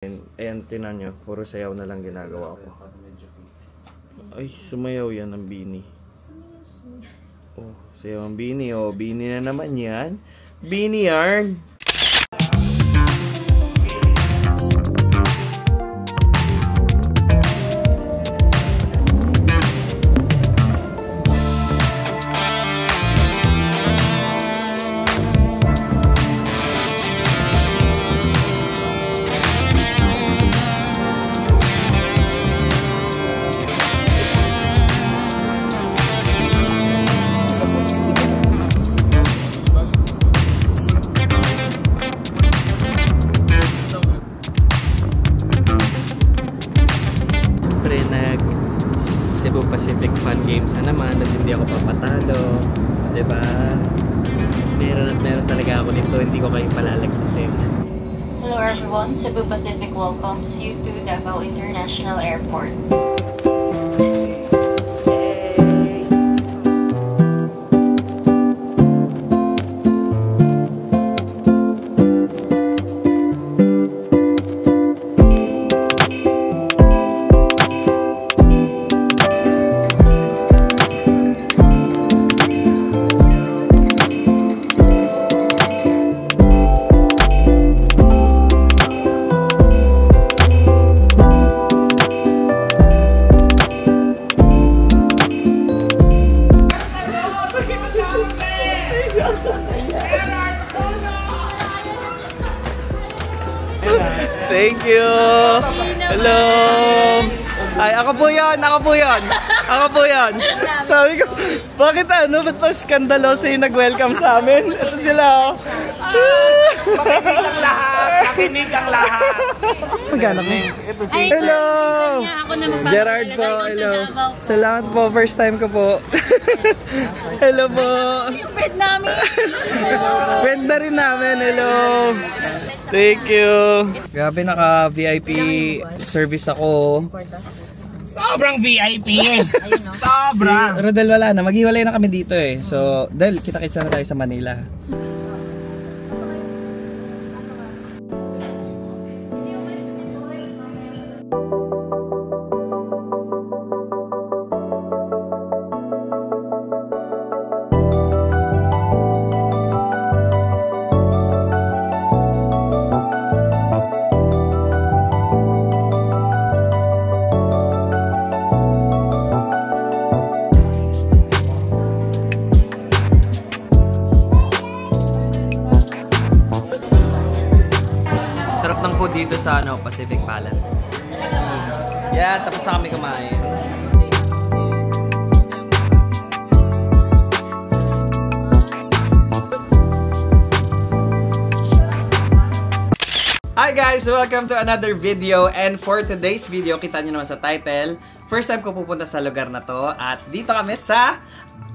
Ayan, tinan nyo. Puro sayaw na lang ginagawa ko. Ay, sumayaw yan ang Bini. Oh, sayaw ang Bini. Oh, Bini na naman yan. Bini yarn. Cebu Pacific Fun Games na naman at hindi ako papatalo, diba? Meron talaga ako nito, hindi ko kayo palalagpasin. Hello everyone, Cebu Pacific welcomes you to Davao International Airport. Thank you! Hello! Ay, ako po yun! Sabi ko, bakit ano? Ba't pa skandaloso yung nag-welcome sa amin? Ito sila, oh! Makinig ang lahat! Maghanap mo. Hello! Gerard po, hello. Salamat po, first time ko po. Hello po! Friend namin! Friend na rin namin, hello! Thank you! Grabe, naka-VIP service ako. Sobrang VIP! Sobra! Rodel wala na, maghiwalay na kami dito eh. So, dahil kita-kits na tayo sa Manila. Sarap ng food dito sa Pacific Palace. Yeah, tapos na kami kumain. Hi guys! Welcome to another video, and for today's video, kita nyo naman sa title, first time ko pupunta sa lugar na to at dito kami sa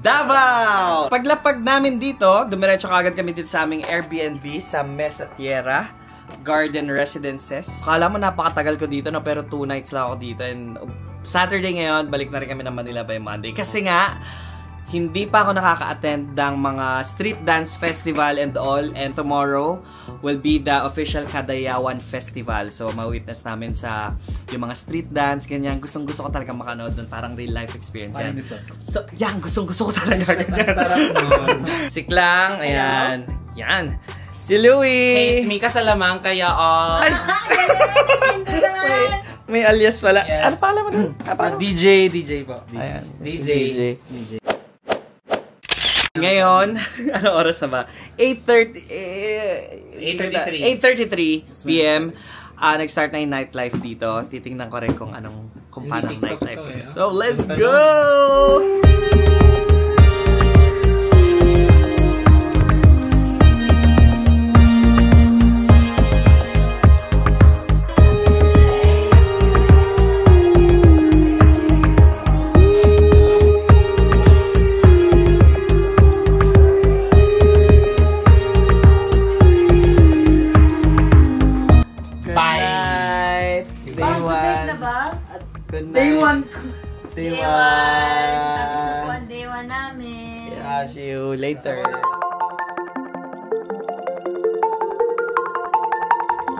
Davao! Paglapag namin dito, dumiretso kagad kami dito sa aming Airbnb sa Mesa Tierra Garden Residences. Akala mo napakatagal ko dito, no? Pero 2 nights lang ako dito, and Saturday ngayon, balik na rin kami ng Manila by Monday. Kasi nga, hindi pa ako nakaka-attend ng mga street dance festival and all, and tomorrow will be the official Kadayawan Festival. So, ma-witness namin sa yung mga street dance, ganyan. Gustong-gusto ko talaga makanood dun, parang real life experience yan. So, yan, gustong-gusto ko talaga. Si Klang, ayan. Yan. Si Louie! Hey, it's Mika Salamang, kaya may alias pala. Yes. Ano pala mo dun? DJ po. Ayan. DJ. Ngayon, ano oras na ba? 8:33 p.m. Nag-start na yung nightlife dito. Titingnan ko rin kung paano ang nightlife. So, let's go! Day 1. Day 1. Tapos na po ang day 1 namin. Yeah, see you later.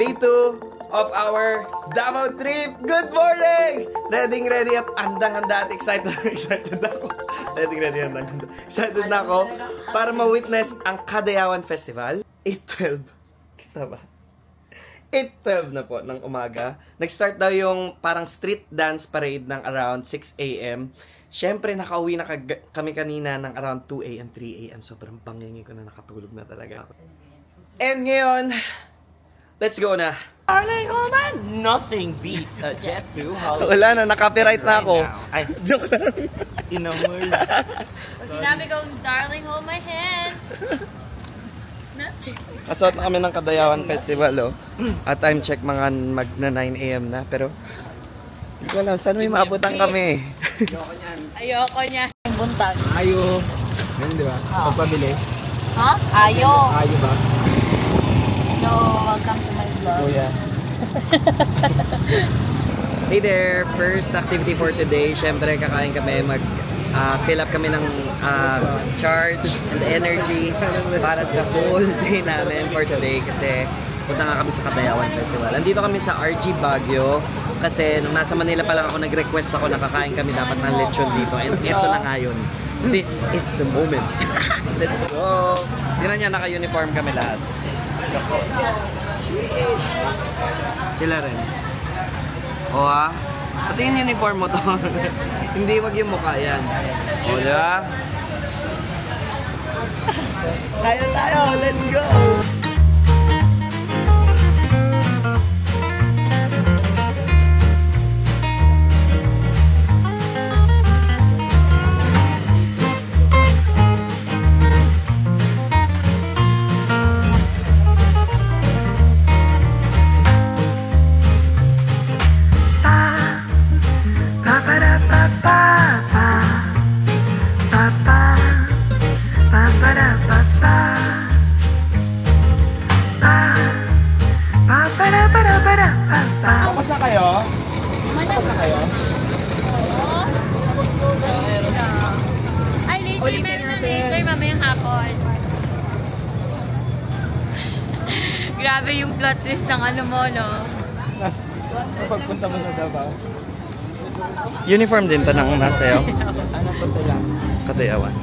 Day 2. of our Davao trip. Good morning! Ready at andang-handa at excited ako. Excited na ako para ma-witness ang Kadayawan Festival. 8:12. Kita ba? 8:12 na po ng umaga. Nag-start daw yung parang street dance parade ng around 6 a.m. Siyempre, nakauwi na kami kanina ng around 2 a.m., 3 a.m. Sobrang bangingin ko na nakatulog na talaga ako. And ngayon, let's go na. Darling, oh man, nothing beats a Jet 2 holiday. Wala na, naka-copyright na ako. Ay, joke lang. Inamers. Sinabi kong, darling, hold my hand. Kasot na kami ng Kadayawan Festival, oh. At time check mga magna 9 a.m. na. Pero, hindi ko alam, saan may maabutan kami? Ayoko niya. Buntag. Ayo. Yan, di ba? Pagpabili. Ha? Ayo. Ayo ba? No, welcome to my vlog. Oh, yeah. Hey there! First activity for today. Siyempre, kakain kami. Fill up kami ng charge and energy para sa whole day namin for today. Kasi punta nga kami sa Kadayawan Festival. Andito kami sa RG Baguio. Kasi nung nasa Manila pa lang ako, nag-request ako na kakain kami dapat ng lechon dito. And ito na nga yun. This is the moment. Let's go! Tingnan niya, naka-uniform kami lahat. Sila rin. O ha? Pati yung uniform mo to. Hindi, wag yung mukha yan. O, di ba? Kaya tayo! Let's go! Tapos na kayo? Tapos na kayo? Ay, later, meron na later, mamayang hapon. Grabe yung plot twist ng ano mo, no? Pagpunta mo sa Davao. Uniform din to ng nasayaw. Ano po sila? Kadayawan.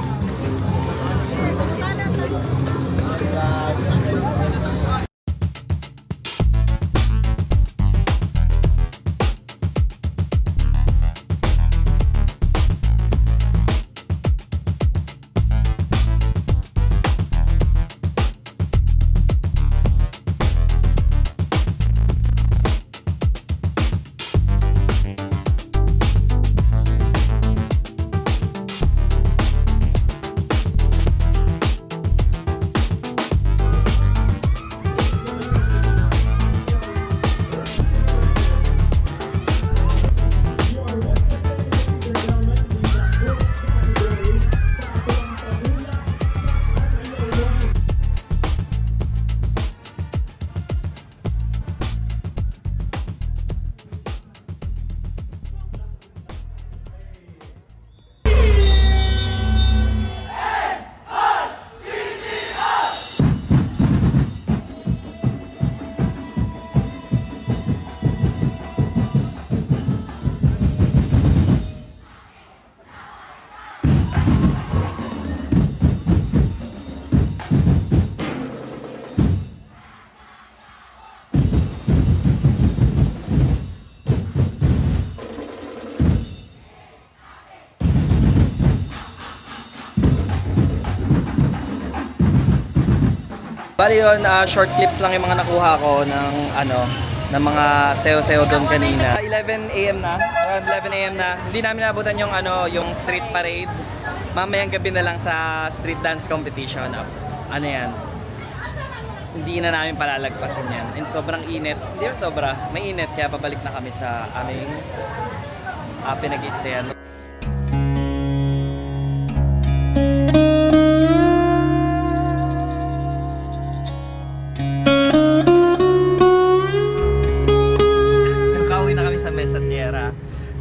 Bali yun, short clips lang yung mga nakuha ko ng ng mga sayo-sayo doon kanina. 11 a.m. na, around 11 a.m. na. Hindi namin nabutan yung yung street parade. Mamayang gabi na lang sa street dance competition. Ano yan? Hindi na namin palalagpasin yan. And sobrang init. Hindi ba sobra? May init kaya pabalik na kami sa aming pinag-i-stayan.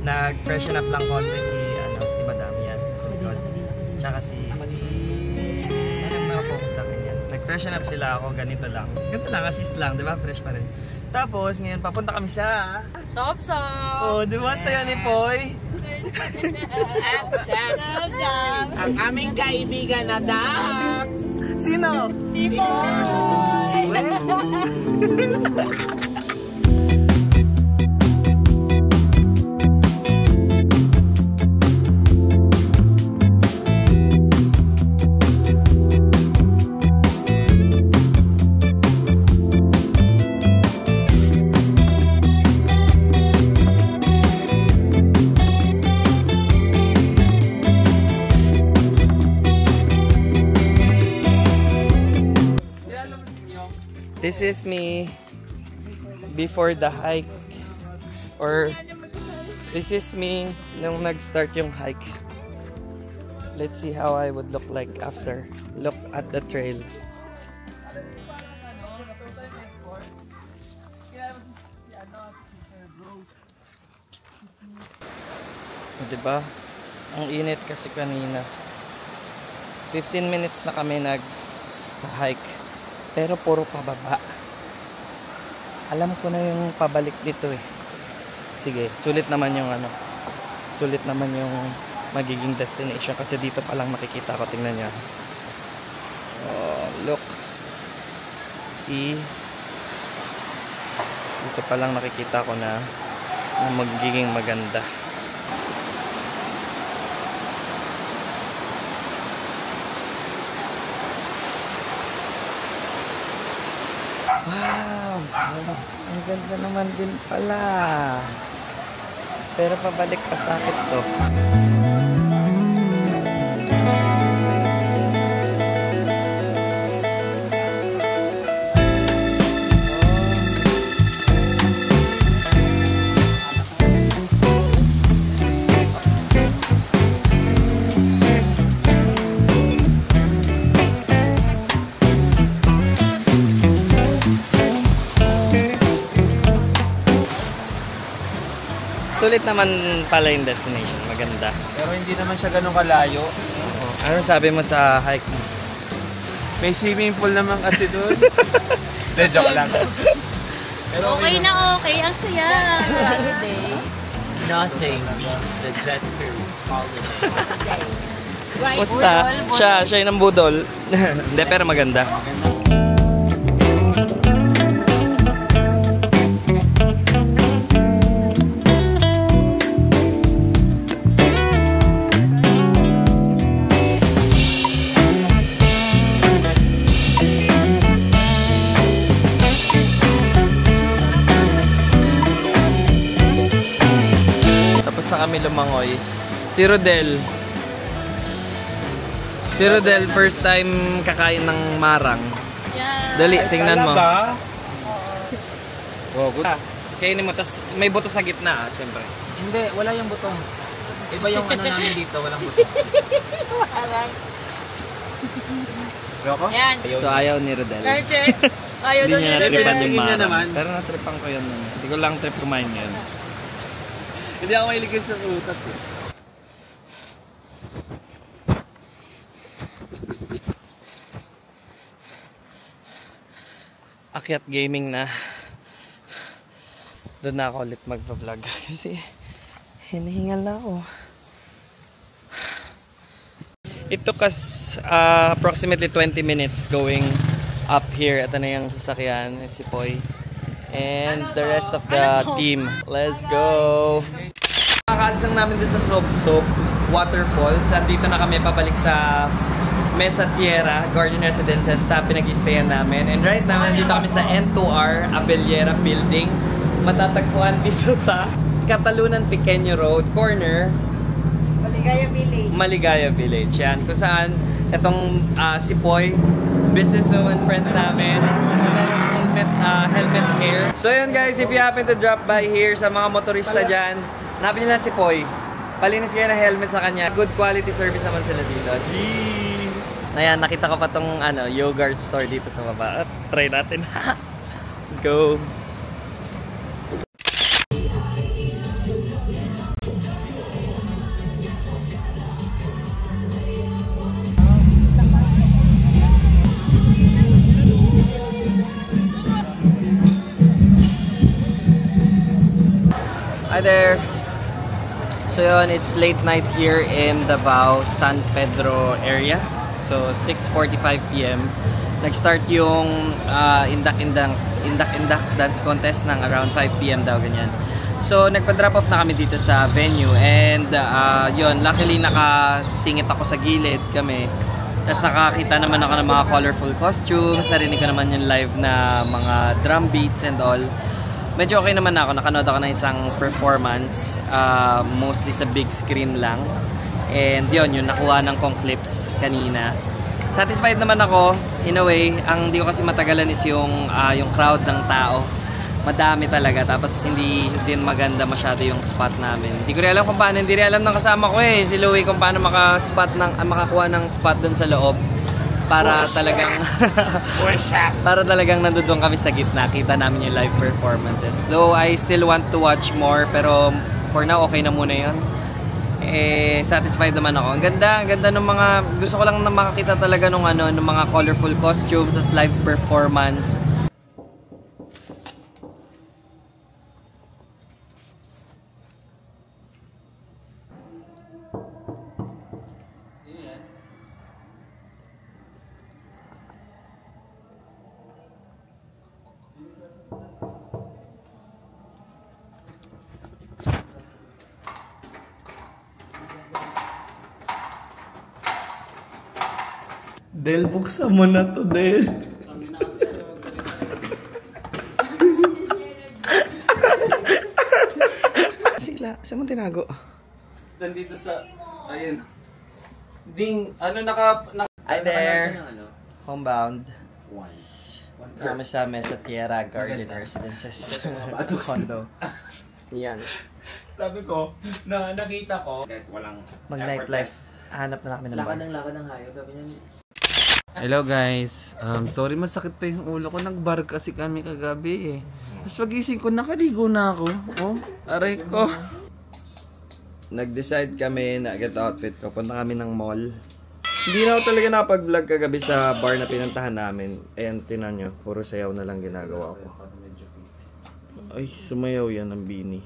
Nag-freshen up lang konti si Madam yan. Tsaka si focus sa akin yan. Nag-freshen up sila ako, ganito lang. Ganito lang, assist lang, di ba? Fresh pa rin. Tapos, ngayon papunta kami sa... Sop-sop! Oh, di ba? Saya ni Poy. Ang aming kaibigan na Dax! Sino? Si Poy! This is me before the hike, or this is me nung nag-start yung hike. Let's see how I would look like after. Look at the trail. Diba? Ang init kasi kanina. 15 minutes na kami nag-hike. Pero puro pababa. Alam ko na yung pabalik dito eh. Sige, sulit naman yung ano. Sulit naman yung magiging destination kasi dito pa lang makikita ko. Tingnan niyo. Oh, look. See? Dito pa lang nakikita ko na magiging maganda. Wow! Ang ganda naman din pala. Pero pabalik pa sakit to. Sulit naman pala yung destination. Maganda. Pero hindi naman siya ganun kalayo. Ano sabi mo sa hike mo? May swimming pool naman kasi doon. De, joke lang. Pero Okay na okay. Ang saya. Holiday. Nothing beats the Jet 2 holiday. Pusta? Siya yung budol. Hindi, pero maganda. Kami lumangoy. Si Rodel. Si Rodel first time kakain ng marang. Yeah. Dali, tingnan mo. Oh, good. Kainin mo, tas may buto sa gitna, syempre. Hindi, wala yung butong. Iba yung ano namin dito, walang butong. Yoko? Yan. So ayaw ni Rodel. Perfect. Ayaw Hindi doon niya ni natripan Rodel. yung Tingnan marang. naman. Pero natripan ko yun. Hindi ko lang trip kumain yun. Hindi ako mahilig sa utas eh. Akyat gaming na. Doon na ako ulit magpa-vlog. Kasi hinihingal na ako. It took us approximately 20 minutes going up here. Ito na yung sasakyan. Si Poy. And the rest of the team. Let's go! Kakaalis lang namin doon sa Sop-Sop Waterfalls. At dito na kami pabalik sa Mesa Tierra Garden Residences sa pinag-i-stayan namin. And right now, nandito kami sa N2R Abellera Building. Matatagpuan dito sa Catalunan Pequeño Road, corner Maligaya Village. Maligaya Village. Yan. Kung saan itong si Poy, businesswoman friend namin. Helmet here. So yun guys, if you happen to drop by here sa mga motorista dyan, hanapin nyo na si Poy. Palinis kayo ng helmet sa kanya. Good quality service naman sila dito. Ayan, nakita ko pa tong yogurt store dito sa baba. Try natin. Let's go. Hi there! So yun, it's late night here in Davao, San Pedro area. So 6:45 PM. Nag-start yung indak dance contest ng around 5 PM daw, ganyan. So nagpa-drop off na kami dito sa venue and yun, luckily nakasingit ako sa gilid kami. Tapos nakakita naman ako ng mga colorful costumes, narinig ko naman yung live na mga drum beats and all. Medyo okay naman ako, nakanood ako ng isang performance, mostly sa big screen lang. And yun, yung nakuha ng kong clips kanina. Satisfied naman ako, in a way. Ang di ko kasi matagalan is yung crowd ng tao. Madami talaga, tapos hindi din maganda masyado yung spot namin. Hindi ko rin alam kung paano, hindi rin alam ng kasama ko si Louie kung paano makakuha ng spot dun sa loob. Para talagang nandoon kami sa gitna, kita namin yung live performances. Though I still want to watch more, pero for now okay na muna yun. Satisfied naman ako. Ang ganda ng mga, gusto ko lang na makakita talaga ng mga colorful costumes as live performance. Del, buksan mo na to, Del. Sigla, saan mo tinago? Nandito sa, ayun. Ding, Hi there. Homebound. Kami sa Mesa Tierra Garden Residences. Condo. Yan. Sabi ko, nakita ko. Kahit walang mag-nightlife. Hanap na kami ng bar. Lakad ng hayop, sabi niya. Hello guys, sorry masakit pa yung ulo ko. Nag-bar kasi kami kagabi Tapos pagising ko, nakaligo na ako. Aray ko. Nag-decide kami na get outfit ko. Punta kami ng mall. Hindi na ako talaga nakapag-vlog kagabi sa bar na pinuntahan namin. Ayan, tinan nyo. Puro sayaw na lang ginagawa ko. Ay, sumayaw yan ang Bini.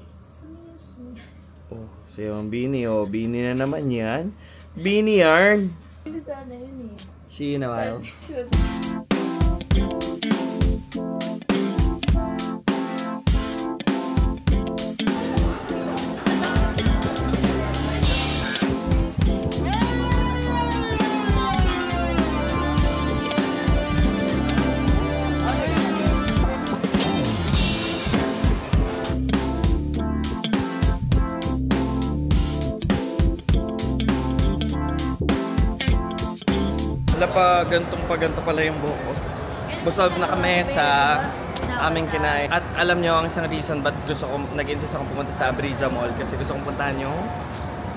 Oh, sayaw ang Bini. Oh, Bini na naman yan. Bini yarn. See you in a while. Wala pa ganto pala yung buhok ko. Busog na kami sa aming kinain. At alam nyo ang isang reason ba't nag-insist akong pumunta sa Abriza Mall kasi gusto kong puntahan yung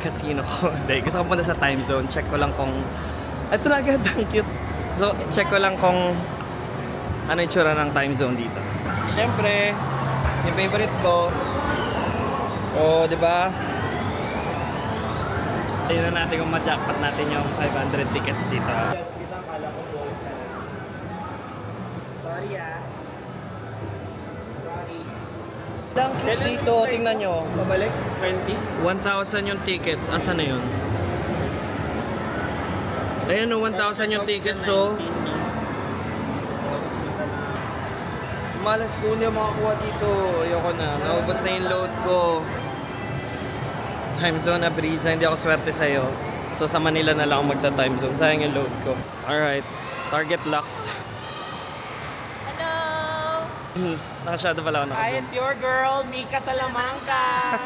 casino ko. Dahil gusto kong punta sa time zone. Check ko lang kung... Ito na agad, ang cute. So, check ko lang kung ano yung tsura ng time zone dito. Siyempre, yung favorite ko. O, diba? Tingnan natin kung ma-jackpot natin yung 500 tickets dito. Yes, kita kala ko gold ka. Sorry Sorry. Ang cute dito, tingnan nyo. Pabalik? 20? 1,000 yung tickets. Asa na yun? Ayan o, 1,000 yung tickets so. Malas ko niya makakuha dito. Ayoko na. Naubos na yung load ko. Time zone, Abriza. Hindi ako swerte sa'yo. So sa Manila na lang ako magta-time zone. Sayang yung load ko. Alright. Target locked. Hello! Nakashadow pala ako na. Hi, it's your girl, Mika Salamanca!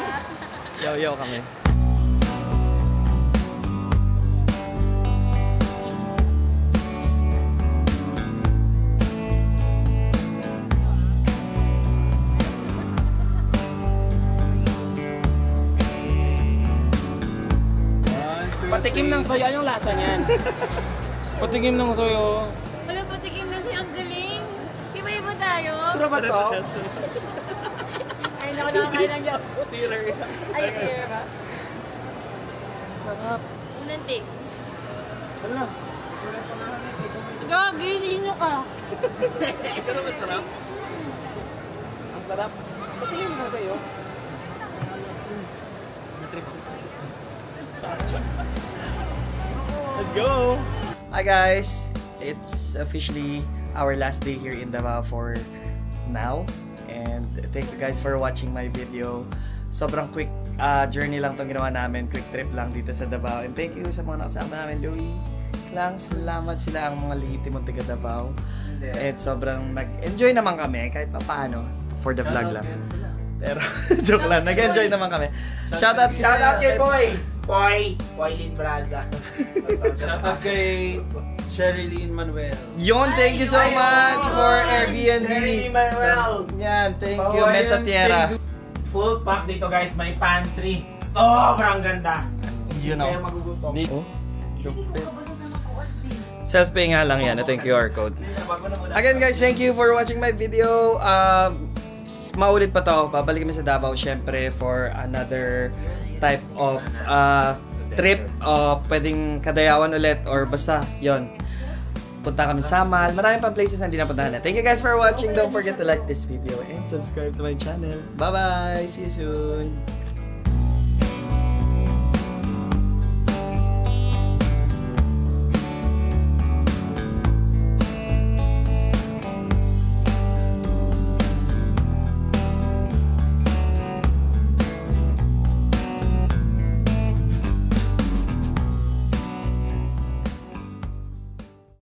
Yaw-yaw kami. Patikim ng soya yung lasa niyan. Patingin ng soyo. Wala po, tigim na si ang galing. Iba-iba tayo. Pero ba to? Ay, naku, nakakain lang yan. Steeler. Ay, steer ba? Sarap. Unang taste. Ano? Gagi, nino ka. Pero masarap. Ang sarap. Patikim ng soyo. go! Hi guys! It's officially our last day here in Davao for now. And thank you guys for watching my video. Sobrang quick journey lang itong ginawa namin. Quick trip lang dito sa Davao. And thank you sa mga nakasama namin, Louie. Salamat sila ang mga lehitimong taga Davao. At sobrang nag-enjoy naman kami kahit pa paano for the vlog lang. Pero joke lang, nag-enjoy naman kami. Shoutout kay Boy! Boy Lin Braza. Shoutout kay Sherilyn Manuel. Yun, thank you so much for Airbnb. Manuel. Yan, thank you, Mesa Tierra. Full pack dito guys, may pantry. Sobrang ganda. You Kaya know. magugutom. Self-pay nga lang yan. Ito yung QR code. Again guys, thank you for watching my video. Maulit pa to. Babalik kami sa Davao syempre for another type of trip. Pwedeng Kadayawan ulit or basta yon. Punta kami sa Samal. Maraming pang places na hindi napuntahan na. Thank you guys for watching. Don't forget to like this video and subscribe to my channel. Bye-bye! See you soon!